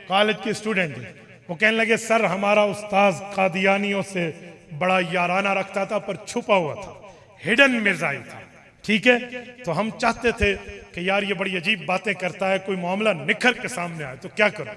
College के student थे। वो कहने लगे सर हमारा उस्ताद कादियानियों से बड़ा याराना रखता था पर छुपा हुआ था, हिडन मिर्जाई था। ठीक है, तो हम चाहते थे कि यार ये बड़ी अजीब बातें करता है, कोई मामला निखर के सामने आए तो क्या करो।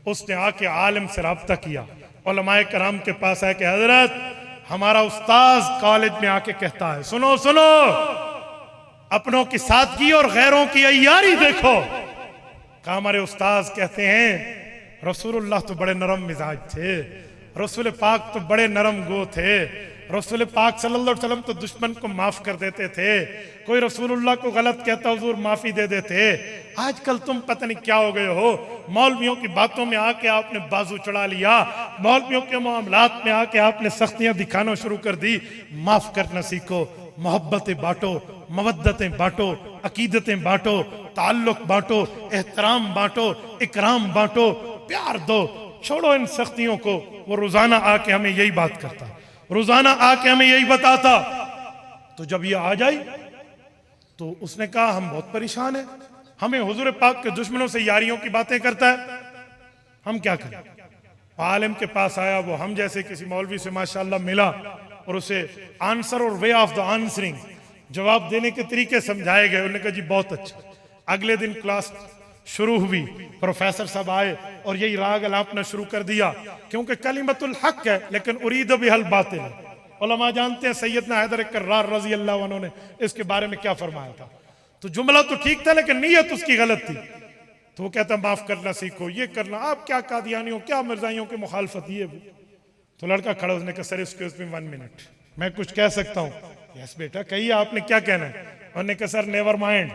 उसने आके आलिम से राब्ता किया, उलमाए कराम के पास आया कि हजरत हमारा उस्ताद कॉलेज में आके कहता है, सुनो सुनो, अपनों की सादगी और गैरों की अय्यारी देखो। कहा हमारे उस्ताद कहते हैं रसूलुल्लाह तो बड़े नरम मिजाज थे, रसूल पाक तो बड़े नरम गो थे, रसूल पाक सल्लल्लाहु अलैहि वसल्लम तो दुश्मन को माफ कर देते थे, कोई रसूलुल्लाह को गलत कहता हुजूर माफी दे देते। आजकल तुम पता नहीं क्या हो गए हो, मौलवियों की बातों में आके आपने बाजू चढ़ा लिया, मौलवियों के मामलात में आके आपने सख्तियां दिखाना शुरू कर दी। माफ करना सीखो, मोहब्बतें बांटो, मवद्दतें बांटो, अकीदतें बांटो, ताल्लुक बांटो, एहतराम बांटो, इकराम बांटो, प्यार दो, छोड़ो इन सख्तियों को। वो रोजाना आके हमें यही बात करता, रोजाना आके हमें यही बताता। तो जब ये आ जाए तो उसने कहा हम बहुत परेशान हैं, हमें हुजूर पाक के दुश्मनों से यारियों की बातें करता है, हम क्या करें। आलिम के पास आया, वो हम जैसे किसी मौलवी से माशाल्लाह मिला और उसे आंसर और वे ऑफ द आंसरिंग, जवाब देने के तरीके समझाए गए। उन्होंने कहा जी बहुत अच्छा। अगले दिन क्लास शुरू हुई, प्रोफेसर साहब आए और यही राग अलापना शुरू कर दिया, क्योंकि कलिमतुल हक है लेकिन उरीद बिहल बातिल है। उलमा जानते हैं सैयदना हैदर कर्रार रजी अल्लाह अन्हु ने इसके बारे में क्या फरमाया था। तो जुमला तो ठीक था लेकिन नीयत उसकी गलत थी। तो वो कहता माफ करना सीखो, ये करना, आप क्या कादियानियों क्या मिर्जाइयों की मुखालफत ये भी। तो लड़का खड़ा, उसने कहा सर एक्सक्यूज मी 1 मिनट, मैं कुछ कह सकता हूँ। यस बेटा कहिए, आपने क्या कहना है। उन्होंने कहा सर नेवर माइंड,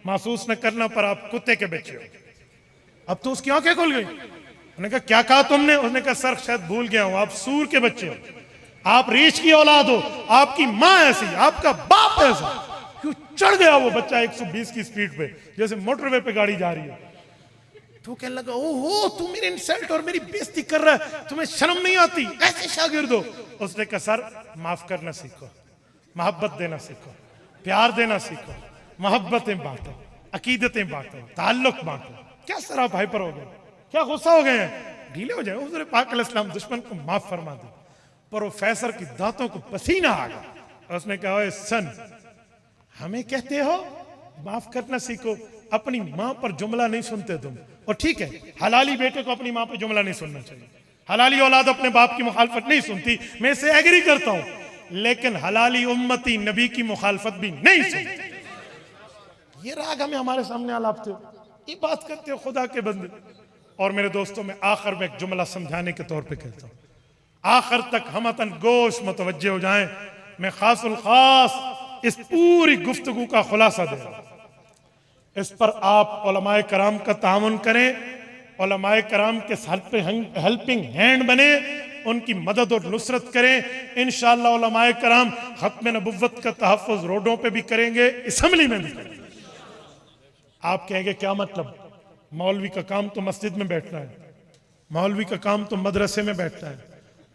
महसूस न करना पर आप कुत्ते के बच्चे हो। अब तो उसकी आंखें खुल गई। उन्होंने कहा क्या कहा तुमने। उसने कहा सर शायद भूल गया हूं, आप सूर के बच्चे हो, आप रीछ की औलाद हो, आपकी माँ ऐसी, आपका बाप ऐसा। क्यों चढ़ गया वो बच्चा 120 की स्पीड पे, जैसे मोटरवे पे गाड़ी जा रही है। तो कहने लगा ओहो तू मेरी इंसल्ट और मेरी बेइज्जती कर रहा है, तुम्हें शर्म नहीं आती, ऐसे शागिर्द हो। उसने कहा सर माफ करना सीखो, मोहब्बत देना सीखो, प्यार देना सीखो, मोहब्बतें बांटो, अकीदतें बांटो, ताल्लुक बांटो। क्या सर आप हाइपर हो गए, क्या गुस्सा हो गए हैं, ढीले हो जाए। हुजूर पाक अलैहिस्सलाम दुश्मन को माफ फरमा दे। प्रोफेसर की दांतों को पसीना आ गया। उसने कहा ओए सन, हमें कहते हो माफ करना सीखो, अपनी माँ पर जुमला नहीं सुनते तुम। और ठीक है, हलाली बेटे को अपनी माँ पर जुमला नहीं सुनना चाहिए, हलाली औलाद अपने बाप की मुखालफत नहीं सुनती, मैं इसे एग्री करता हूं, लेकिन हलाली उम्मती नबी की मुखालफत भी नहीं सुनती। ये राग हमें हमारे सामने आलापते हो, ये बात करते हो खुदा के बंदे। और मेरे दोस्तों में आखिर में एक जुमला समझाने के तौर पे कहता हूं, आखिर तक हम अतन गोश मुतवज्जे हो जाएं। मैं खासुल खास इस पूरी गुफ्तगू का खुलासा दे रहा हूं, इस पर आप उलमाए कराम का तामुन करें, उलमाए कराम के हेल्पिंग हैंड बने, उनकी मदद और नुसरत करें। इंशाअल्लाह उलमाए कराम खत्म नबुव्वत का तहफ़्फ़ुज़ रोडों पे भी करेंगे, असम्बली में भी करेंगे। आप कहेंगे क्या मतलब, मौलवी का काम तो मस्जिद में बैठना है, मौलवी का काम तो मदरसे में बैठना है,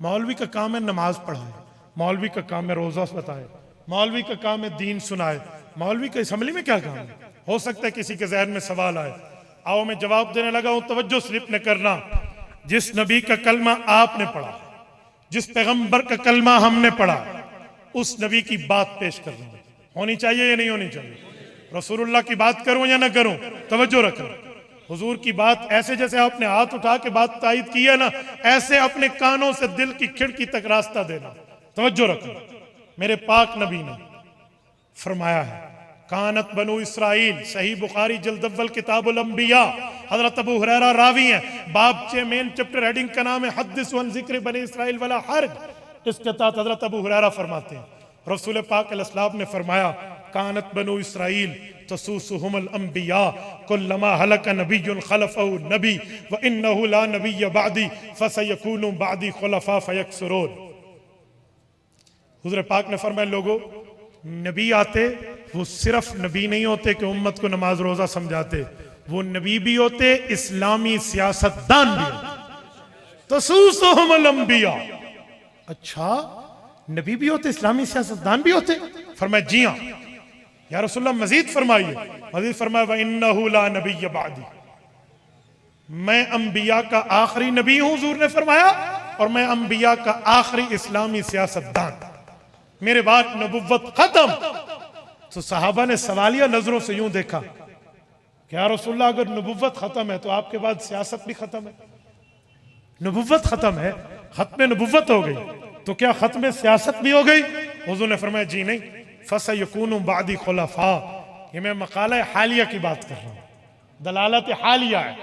मौलवी का काम है नमाज पढ़ाए, मौलवी का काम है रोज़ा बताए, मौलवी का काम है दीन सुनाए, मौलवी का असम्बली में क्या काम है। हो सकता है किसी के जहन में सवाल आए, आओ मैं जवाब देने लगा हूं, तवज्जो स्लिप न करना। जिस नबी का कलमा आपने पढ़ा, जिस पैगंबर का कलमा हमने पढ़ा, उस नबी की बात पेश कर रहा हूं, होनी चाहिए या नहीं होनी चाहिए। रसूलुल्लाह की बात करूं या ना करूं, तवज्जो रखना। हुजूर की बात ऐसे जैसे आपने हाथ उठा के बात तायद की है ना, ऐसे अपने कानों से दिल की खिड़की तक रास्ता देना, तवज्जो रखना। मेरे पाक नबी ने फरमाया है, कानत बनु इसराइल, सही बुखारी जल्द अव्वल किताबुल अंबिया, हजरत अबू हुरैरा रावी हैं, बाब चे मेन चैप्टर हेडिंग का नाम है हद्दिसु अन ज़िक्र बनी इसराइल वला हर्ज। इसके तहत हजरत अबू हुरैरा फरमाते हैं रसूल पाक अलैहिस्सलाम ने फरमाया, कानत बनु इसराइल तसूसुहुमुल अंबिया कुल्लमा हलक नबियुन खलफहु नबी व इन्नहु ला नबिय्य बअदी फसयकूनु बअदी खुलफा फयक्सुरून। हुजूर पाक ने फरमाया लोगों, नबी आते वो सिर्फ नबी नहीं होते कि उम्मत को नमाज रोजा समझाते, वो नबी भी होते, इस्लामी सियासतदान भी होते। तसूसुहुमुल अंबिया, अच्छा नबी भी होते, इस्लामी सियासतदान भी होते। फरमाया जी हाँ। या रसूलुल्लाह मजीद फरमाइए, मजीद फरमाया व इन्नहु ला नबिय्य बअदी, मैं अंबिया का आखिरी नबी हूं, हुजूर ने फरमाया, और मैं अंबिया का आखिरी इस्लामी सियासतदान, मेरे बाद नबुव्वत खत्म। तो सहाबा ने सवालिया नजरों से यूं देखा कि या रसूलल्लाह, अगर नबुव्वत खत्म है तो आपके बाद सियासत भी खत्म है। नबुव्वत खत्म है, खत्म नबुव्वत हो गई, तो क्या खत्म सियासत भी हो गई? हुजूर ने फरमाया जी नहीं, फसयकूनु बादी खुलफा। ये मैं मकाला हालिया की बात कर रहा हूं, दलालत हालिया है।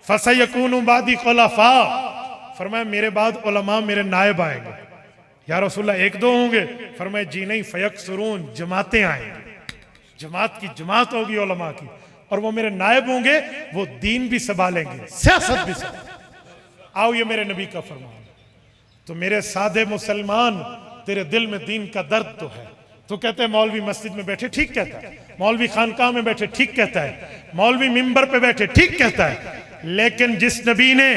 फसयकूनु बादी खुलफा, फरमाया मेरे बाद उलमा मेरे नायब आएंगे। या रसूलल्लाह एक दो होंगे? फरमाया जी नहीं, फयक्सरून, जमातें आएंगी, जमात की जमात होगी उलमा की, और वो मेरे नायब होंगे, वो दीन भी संभालेंगे, सियासत भी संभालेंगे। आओ, ये मेरे नबी का फरमान। तो मेरे सादे मुसलमान, तेरे दिल में दीन का दर्द तो है। तो कहते हैं मौलवी मस्जिद में बैठे ठीक कहता है, मौलवी खानकाह में बैठे ठीक कहता है, मौलवी मिंबर पे बैठे ठीक कहता है, लेकिन जिस नबी ने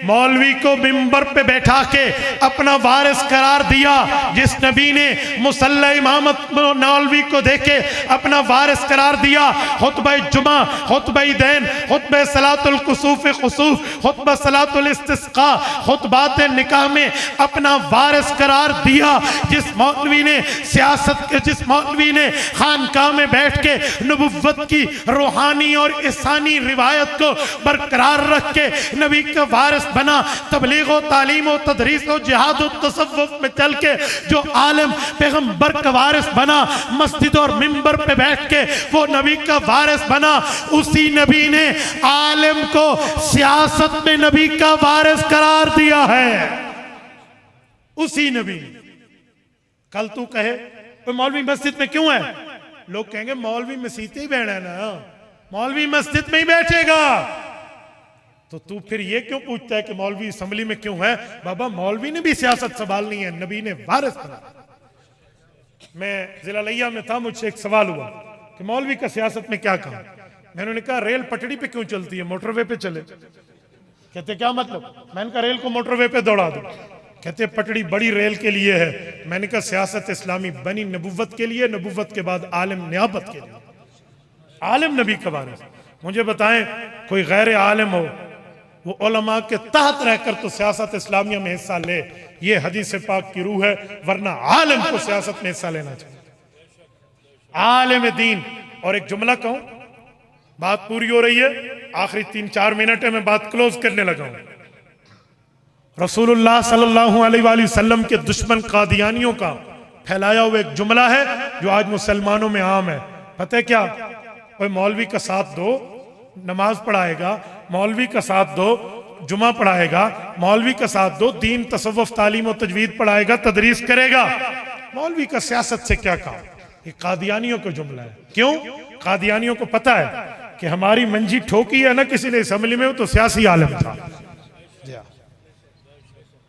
मौलवी को मिंबर पे बैठा के अपना वारिस करार दिया, जिस नबी ने मुसल्ला इमामत मौलवी को देके अपना वारिस करार दिया, खुतबा जुमा, खुतबा दैन, खुतबा सलातुल कुसूफ खुसूफ, खुतबा सलातुल इस्तिस्का, खुतबात निकाह में अपना वारिस करार दिया, जिस मौलवी ने सियासत के, जिस मौलवी ने खानकाह में बैठ के नबुव्वत की रूहानी और इंसानी रिवायत को बरकरार रख के नबी का वारिस बना, तबलीग व तालीम व तदरीस व जिहाद व तसव्वुफ में चल के जो आलिम पैगंबर का वारिस बना, मस्जिद और मिंबर पे बैठ के वो नबी का वारिस बना, उसी नबी ने आलिम को सियासत में नबी का वारिस करार दिया है। उसी नबी। कल तू कहे तो मौलवी मस्जिद में क्यों है? लोग कहेंगे मौलवी मस्जिद ही बैठा है ना, मौलवी मस्जिद में ही बैठेगा। तो तू फिर ये क्यों पूछता है कि मौलवी असेंबली में क्यों है? बाबा, मौलवी ने भी सियासत संभालनी है, नबी ने वारिस बना। मैं जिला लिया में था, मुझसे एक सवाल हुआ कि मौलवी का सियासत में क्या काम? मैंने कहा रेल पटड़ी पे क्यों चलती है, मोटरवे पे चले। कहते क्या मतलब? मैंने कहा रेल को मोटरवे पे दौड़ा दो। कहते पटड़ी बड़ी रेल के लिए है। मैंने कहा सियासत इस्लामी बनी नबुव्वत के लिए, नबुव्वत के बाद आलिम नियाबत के लिए, आलिम नबी का वारिस। मुझे बताएं कोई गैर आलिम हो, वो उलमा के तहत रहकर तो सियासत इस्लामिया में हिस्सा ले, ये हदीस पाक की रूह है, वरना आलिम को सियासत में हिस्सा लेना चाहिए, आलिम दीन। और एक जुमला कहूं, बात पूरी हो रही है, आखिरी 3-4 मिनट है, मैं बात क्लोज करने लगा हूं। रसूलुल्लाह सल्लल्लाहु अलैहि वसल्लम के दुश्मन कादियानियों का फैलाया हुआ एक जुमला है जो आज मुसलमानों में आम है। पता है क्या? ओए मौलवी का साथ दो, नमाज पढ़ाएगा, मौलवी का साथ दो, जुमा पढ़ाएगा, मौलवी का साथ दो, दीन तसव्वुफ तालीम और तजवीद पढ़ाएगा, तदरीस करेगा, मौलवी का सियासत से क्या काम? ये कादियानियों का जुमला है। क्यों? कादियानियों को पता है कि हमारी मंजी ठोकी है ना किसी ने असेंबली में, तो सियासी आलम था।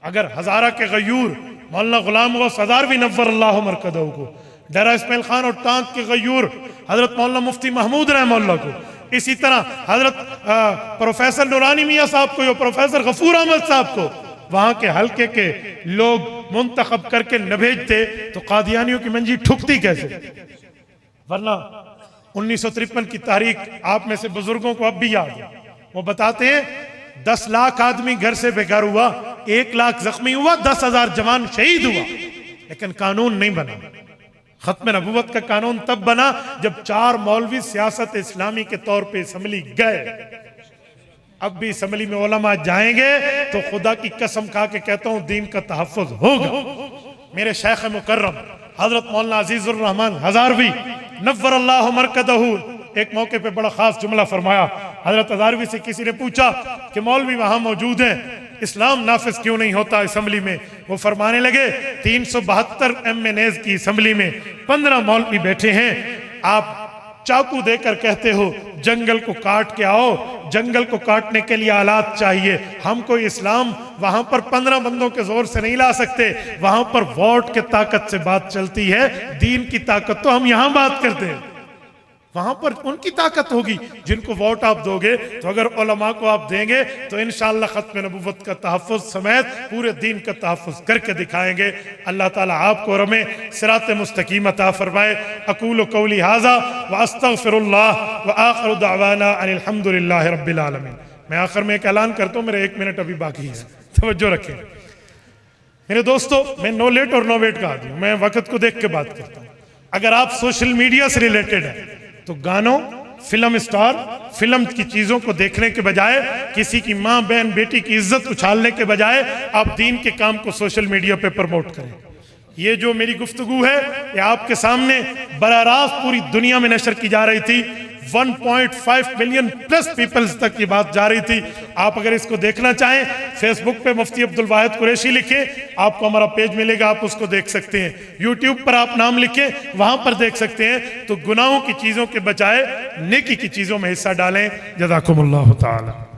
अगर हजारा के गयूर मौलाना गुलाम गौस हज़ारवी नव्वरल्लाहु मरकदहू को, डरा इस्माइल खान और टांग के गयूर हजरत मौलाना मुफ्ती महमूद रहमतुल्लाह को, इसी तरह हजरत प्रोफेसर नूरानी मियाँ साहब को, प्रोफेसर गफूर अहमद साहब को वहां के हल्के के लोग मुंतखब करके न भेजते तो कादियानियों की मंजी ठुकती कैसे? वरना 1953 की तारीख आप में से बुजुर्गों को अब भी याद है। वो बताते हैं 10 लाख आदमी घर से बेघर हुआ, 1 लाख जख्मी हुआ, 10,000 जवान शहीद हुआ, लेकिन कानून नहीं बना। खत्म नबुव्वत का कानून तब बना जब 4 मौलवी सियासत इस्लामी के तौर पे असेंबली गए। अब भी असेंबली में उलमा जाएंगे तो खुदा की कसम खा के कहता हूं दीन का तहफ्फुज होगा। मेरे शेख मुकर्रम हजरत मौलाना अजीजुर रहमान हज़ारवी नव्वरल्लाहु मरकदहू एक मौके पे बड़ा खास जुमला फरमाया। हजरत हज़ारवी से किसी ने पूछा कि मौलवी वहां मौजूद हैं, इस्लाम नाफिज क्यों नहीं होता असेंबली में? वो फरमाने लगे 372 MNAs की असेंबली में 15 मौलवी बैठे हैं, आप चाकू देकर कहते हो जंगल को काट के आओ, जंगल को काटने के लिए आलात चाहिए। हम कोई इस्लाम वहां पर 15 बंदों के जोर से नहीं ला सकते, वहां पर वोट के ताकत से बात चलती है, दीन की ताकत तो हम यहां बात करते हैं, वहां पर उनकी ताकत होगी जिनको वोट आप दोगे। तो अगर उलमा को आप देंगे तो इंशाअल्लाह खत्म नबुव्वत का तहफ्फुज समेत पूरे दीन का तहफ्फुज करके दिखाएंगे। अल्लाह ताला आपको और हमें सिरात मुस्तकीम अता फरमाए। अकूलु कौली हाज़ा व अस्तगफिरुल्लाह व आखिरु दअवाना अनिल हम्दुलिल्लाहि रब्बिल आलमीन। मैं आखिर में एक ऐलान करता हूं, मेरे 1 मिनट अभी बाकी है, तवज्जो रखें मेरे दोस्तों। मैं नो लेट और नो वेट का आदमी हूं, मैं वक्त को देख के बात करता हूं। अगर आप सोशल मीडिया से रिलेटेड है तो गानों, फिल्म स्टार, फिल्म की चीजों को देखने के बजाय, किसी की माँ बहन बेटी की इज्जत उछालने के बजाय आप दीन के काम को सोशल मीडिया पे प्रमोट करें। ये जो मेरी गुफ्तगू है ये आपके सामने बराह रास्त पूरी दुनिया में नशर की जा रही थी, 1.5 मिलियन प्लस पीपल्स तक ये बात जा रही थी। आप अगर इसको देखना चाहें, फेसबुक पे मुफ्ती अब्दुल वाहिद कुरैशी लिखें, आपको हमारा पेज मिलेगा, आप उसको देख सकते हैं। यूट्यूब पर आप नाम लिखें, वहां पर देख सकते हैं। तो गुनाहों की चीजों के बजाय नेकी की चीजों में हिस्सा डालें। जज़ाकुमुल्लाह ताला।